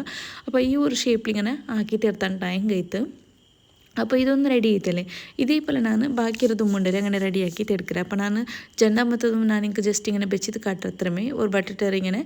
അപ്പോൾ ഈ ഒരു ഷേപ്പിൽ ഇങ്ങനെ ആക്കിയിട്ട് എടുത്താണ്ടായെങ്കിൽ. അപ്പോൾ ഇതൊന്ന് റെഡി ആയിട്ടല്ലേ ഇതേപോലെ ನಾನು ബാക്കിയിರೋದು ಮುಂಡಲೆ അങ്ങനെ റെഡിയാക്കിയിട്ട് എടുക്കുക. അപ്പോൾ ನಾನು രണ്ടാമത്തതും ഞാൻ എനിക്ക് ജസ്റ്റ് ഇങ്ങനെ വെച്ചിട്ട് കാട്ടത്രമേ ഒരു ബಟಾಟೆ ഇങ്ങനെ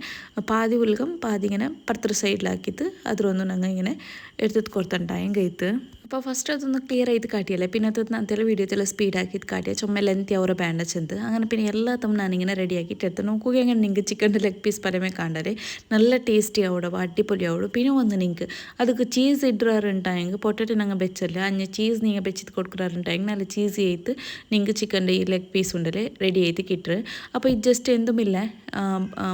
പാതി ഉൽകം പാതി ഇങ്ങനെ പത്ര സൈഡിലാക്കിയിട്ട് അതിലൊന്നും ഞങ്ങൾ ഇങ്ങനെ എടുത്തിട്ട് കൊടുത്തിട്ടുണ്ടായെങ്കിൽ. അപ്പോൾ ഫസ്റ്റ് അതൊന്ന് ക്ലിയർ ചെയ്ത് കാട്ടിയല്ലേ പിന്നെ അത് നന്നത്തെ വീഡിയോത്തിൽ സ്പീഡാക്കിയിട്ട് കാട്ടിയ ചുമ ലെങ്തി ಅವರ ಬ್ಯಾಂಡ ಚೆಂದ അങ്ങനെ പിന്നെ എല്ലാത്തും ഞാനിങ്ങനെ റെഡിയാക്കിയിട്ട് എടുത്ത് നോക്കുക അങ്ങനെ നിങ്ങൾക്ക് ചിക്കൻ്റെ ലെഗ് പീസ് പരമേ കാണാറ് നല്ല ടേസ്റ്റി ആവുട അടിപൊളി ആവുടു പിന്നെ ഒന്ന് നിങ്ങൾക്ക് ಅದಕ್ಕೆ ಚೀಸ್ ಇಡ್ರಾರುಂಟಾಯಂಗೆ പൊട്ടറ്റോ ഞങ്ങൾ വെച്ചല്ല അഞ്ഞ ചീസ് നിങ്ങൾ വെച്ചിട്ട് കൊടുക്കാറുണ്ടായെങ്കിൽ നല്ല ചീസ് ചെയ്ത് നിങ്ങൾക്ക് ചിക്കൻ്റെ ഈ ലെഗ് പീസ് ഉണ്ടല്ലേ റെഡി ചെയ്ത് കിട്ടുക അപ്പോൾ ഇത് ജസ്റ്റ് എന്തുമില്ല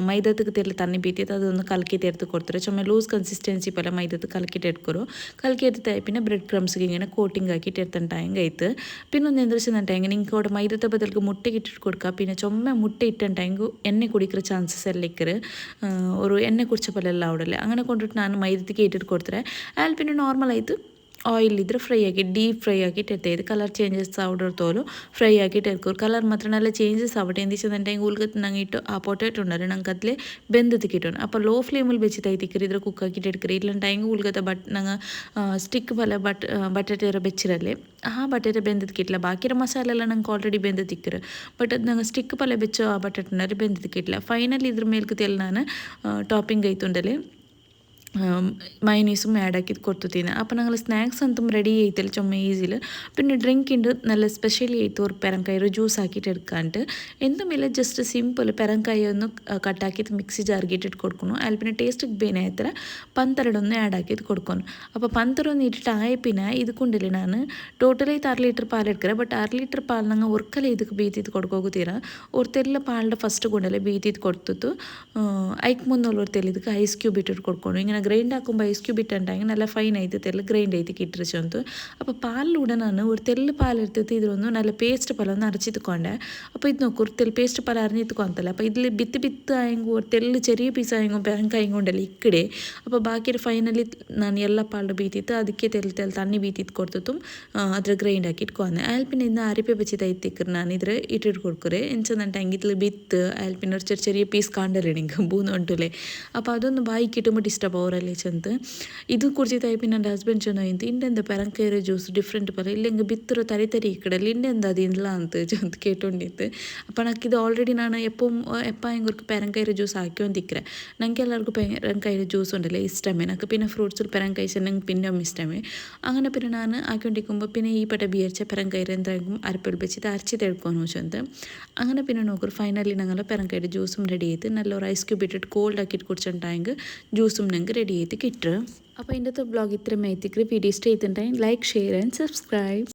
മൈദക്ക് തെല്ല തണ്ണി ബീത്തിയിട്ട് അതൊന്ന് കലക്കിയിട്ട് എടുത്ത് കൊടുത്തിട്ട് ചുമ ലൂസ് കൺസിസ്റ്റൻസി പോലെ മൈദത്ത് കലക്കിയിട്ട് എടുക്കുമോ കലക്കിയെടുത്തായി പിന്നെ ബ്രെഡ് ക്രംസിಗೆ ഇങ്ങനെ കോട്ടിങ് ആക്കിയിട്ട് എടുത്തിട്ടുണ്ടായെങ്കിൽ ആയിട്ട് പിന്നെ ഒന്ന് എന്താ വെച്ചിട്ടുണ്ടെങ്കിൽ നിങ്ങൾക്ക് അവിടെ മൈദത്തെ ബദൽക്ക് മുട്ട ഇട്ടിട്ട് കൊടുക്കുക പിന്നെ ചുമ മുട്ട ഇട്ടുണ്ടെങ്കിൽ എണ്ണ കുടിക്കുന്ന ಚಾನ್ಸಸ್ ಎಲ್ಲ ಇಕ್ಕರು ഒരു ಎಣ್ಣೆ ಕುಡಿಚ ಪಲ್ಲೆ ಎಲ್ಲ ಅವಡಲ್ಲ അങ്ങനെ കൊണ്ടിട്ട് ನಾನು ಮೈದಕ್ಕೆ ಇಟ್ಟಿಟ್ಟು ಕೊಡ್ತಾರೆ ಅಲ್ಲಿ പിന്നെ ನಾರ್ಮಲ್ ಆಯಿತು ಆಯಿಲ್ ಇದ್ದರೆ ಫ್ರೈ ಆಗಿ ಡೀಪ್ ಫ್ರೈ ಆಗಿಟ್ಟು ಎತ್ತೈದು ಕಲರ್ ಚೇಂಜಸ್ ಆವಡರ್ ತೋಲು ಫ್ರೈ ಆಗಿಟ್ಟು ಎತ್ಕೋರು ಕಲರ್ ಮಾತ್ರ നല്ല ചേഞ്ചസ് ആവട്ടെ എന്ത് വെച്ചിട്ടുണ്ടെങ്കിൽ ഉൾക്കത്ത് ഞങ്ങൾ ഇട്ട് ആ പൊട്ടേറ്റോ ഉണ്ടായിരുന്നു ഞങ്ങൾക്ക് അതിൽ ബന്ധത്ത് കിട്ടണം അപ്പോൾ ലോ ഫ്ലെയിമിൽ വെച്ചിട്ട് തിക്കറി ഇದ್ರ കുക്കാക്കിയിട്ട് എടുക്കറി ഇല്ലാണ്ടെങ്കിൽ ഉൾക്കത്തെ ഞങ്ങൾ സ്റ്റിക്ക് പോലെ ಬಟಾಟೆ ಬೆಚ್ಚಿರಲ್ಲೇ ಆ ಬಟಾಟೆ ಬೆಂದದಕ್ಕಿಟ್ಲ ಬಾಕಿರೋ ಮಸಾಲೆ ಎಲ್ಲ ನಂಗೆ ಆಲ್ರೆಡಿ ಬೆಂದದಿಕ್ಕರು ಬಟ್ ಅದು ನಂಗೆ ಸ್ಟಿಕ್ ಪಲ್ಯ ಬೆಚ್ಚೋ ಆ ಬಟಾಟೆ ಉಂಡ್ರೆ ಬೆಂದದಕ್ಕಿಟ್ಲ ಫೈನಲಿ ಇದ್ರ ಮೇಲ್ಕತೆ ಎಲ್ಲ ನಾನು ಟಾಪಿಂಗ್ ಐತುಂಡಲೆ മയനീസും ആഡ് ആക്കി കൊടുത്തുതീന് അപ്പോൾ ഞങ്ങൾ സ്നാക്സ് എന്തും റെഡി ചെയ്തില്ല ചുമ ഈസിയിൽ പിന്നെ ഡ്രിങ്ക് ഉണ്ട് നല്ല സ്പെഷ്യലി ആയിട്ട് ഒരു പെരങ്കായ ജ്യൂസ് ആക്കിയിട്ട് എടുക്കാണ്ട് എന്തുമില്ല ജസ്റ്റ് സിമ്പിൾ പെരങ്കായ ഒന്ന് കട്ടാക്കിയിട്ട് മിക്സി ജാർക്കിയിട്ട് കൊടുക്കണം അതിൽ പിന്നെ ടേസ്റ്റ് ಬೇನಾಯ್ತರ ಪಂತರಡೊಂದು ಆ್ಯಡ್ ಹಾಕಿದ್ದು ಕೊಡ್ಕೊನು അപ്പോൾ ಪಂತರೊಂದು ಇಟ್ಟು ಆಯ പിന്നെ ಇದು ಕೊಂಡಿಲ್ಲ ನಾನು ಟೋಟಲಿ 6 ಲೀಟರ್ ಪಾಲು എടുക്കರೆ ಬಟ್ 6 ಲೀಟರ್ ಪಾಲು ನಂಗೆ ಒರ್ಕಲೆ ಇದಕ್ಕೆ ಬೀತಿದ್ದು ಕೊಡ್ಕೋಗುತ್ತೀರ ಅವ್ರತೆಲ್ಲ ಪಾಲ್ಡ ಫಸ್ಟ್ ಕೊಂಡಲ್ಲೇ ಬೀತಿದ್ದು ಕೊಡ್ತಿತ್ತು ಐಕ್ ಮುಂದೆ ಅವ್ರತೆಲ್ಲ ಇದಕ್ಕೆ ಐಸ್ ಕ್ಯೂಬ್ ಇಟ್ಟಿಟ್ಟು ಕೊಡ್ಕೊಂಡು ഇങ്ങനെ ഗ്രൈൻഡ് ആക്കുമ്പോൾ ഐസ് ക്യൂബ് ഇട്ടുണ്ടെങ്കിൽ നല്ല ഫൈൻ ആയിട്ട് തെല്ല് ഗ്രൈൻഡ് ആയിട്ട് കിട്ടിരിച്ചു അപ്പോൾ പാലിലൂടെ ನಾನು ഒരു തെല്ല് പാലെടുത്തിട്ട് ഇതിലൊന്ന് നല്ല പേസ്റ്റ് പോലെ ഒന്ന് അരച്ചിട്ടുകൊണ്ടേ അപ്പോൾ ഇത് നോക്കൂ ഒരു തെല്ല് പേസ്റ്റ് പോലെ അരിഞ്ഞിട്ടുകൊണ്ടല്ല അപ്പോൾ ഇതിൽ ಬಿತ್ತು ആയെങ്കിൽ ഒരു തെല്ല് ചെറിയ പീസ് ആയെങ്കിൽ പെരങ്കായും കൊണ്ടല്ല ഇക്കಡೆ അപ്പോൾ ബാക്കി ഫൈനലി ನಾನು ಎಲ್ಲ ಪಾಲ್ಡು ಬೀತಿತ್ತು ಅದಕ್ಕೆ ತೆಲ್ ತಣ್ಣಿ ಬೀತಿತ್ತು ಕೊಡ್ತಿತ್ತು ಅದ್ರ ಗ್ರೈಂಡ್ ಹಾಕಿ ಇಟ್ಕೊಂಡೆ അതിൽ പിന്നെ ഇന്ന് അരിപ്പ വെച്ചിട്ട് ಐತಿಕ್ಕರು ನಾನು ಇದ್ರೆ ಇಟ್ಟಿಟ್ಟು കൊടുക്കറേ ಎಂಚಂದಂటే ಹಂಗಿತ್ಲು ಬಿತ್ತು അതിൽ പിന്നെ ഒരു ചെറിയ പീസ് ಕಾಂಡಲ್ಲ ನಿಂಗೆ ಬೂನು ಉಂಟುಲೆ അപ്പോൾ അതൊന്ന് ಬಾಯಿക്കിಟ್ಟು ಡಿಸ್ಟರ್ಬ್ ಅವರಲ್ಲಿ ಚಂದ ಇದು ಕುರ್ಚಿತಾಯಿ പിന്നെ എൻ്റെ ഹസ്ബൻഡ് ചെന്നോಯಿಂತ ಇಂಡೆಂದ ಪೆರಂಕೈರ ಜ್ಯೂಸ್ ಡಿಫ್ರೆಂಟ್ ಪರ ಇಲ್ಲೆಂಗೆ ಬಿತ್ತರೋ ತರಿ ಈ ಕಡೆ ಇಂಡೆಂದ ಅದು ಇಲ್ಲ ಅಂತ ಚಂದ ಕೇಟೊಂಡಿತ್ತು അപ്പോൾ ನನಗಿದು ಆಲ್ರೆಡಿ ನಾನು എപ്പോഴെങ്കിലും ഒരു പെരങ്കൈര ജ്യൂസ് ആക്കിക്കൊണ്ടിരിക്കറേ ഞങ്ങൾക്ക് എല്ലാവർക്കും പെരങ്കൈര ജ്യൂസ് ഉണ്ടല്ലേ ഇഷ്ടമേ എനിക്ക് പിന്നെ ഫ്രൂട്ട്സിൽ പെരങ്കൈസ് ഞങ്ങൾക്ക് പിന്നെ ഇഷ്ടമേ അങ്ങനെ പിന്നെ ഞാൻ ആക്കിക്കൊണ്ടിരിക്കുമ്പോൾ പിന്നെ ഈ പട്ട ബിയർച്ച പെരങ്കൈര എന്തായാലും അരപ്പിൽ വെച്ചിട്ട് അരച്ചിട്ട് എടുക്കുമെന്ന് വെച്ചത് അങ്ങനെ പിന്നെ നോക്കൂ ഫൈനലി ഞങ്ങൾ പെരങ്കൈര ജ്യൂസും റെഡി ചെയ്ത് നല്ല ഒരു ഐസ് ക്യൂബ് ഇട്ടിട്ട് കോൾഡ് ആക്കിയിട്ട് കുടിച്ചിട്ടുണ്ടെങ്കിൽ ജ്യൂസും ഞങ്ങൾക്ക് റെഡി ചെയ്ത് കിട്ടും അപ്പോൾ ഇന്നത്തെ വ്ളോഗ് ഇത്രയും എത്തിക്കറി വീഡിയോ ഇഷ്ടമായിട്ടുണ്ടെങ്കിൽ ലൈക്ക് ഷെയർ ആൻഡ് സബ്സ്ക്രൈബ്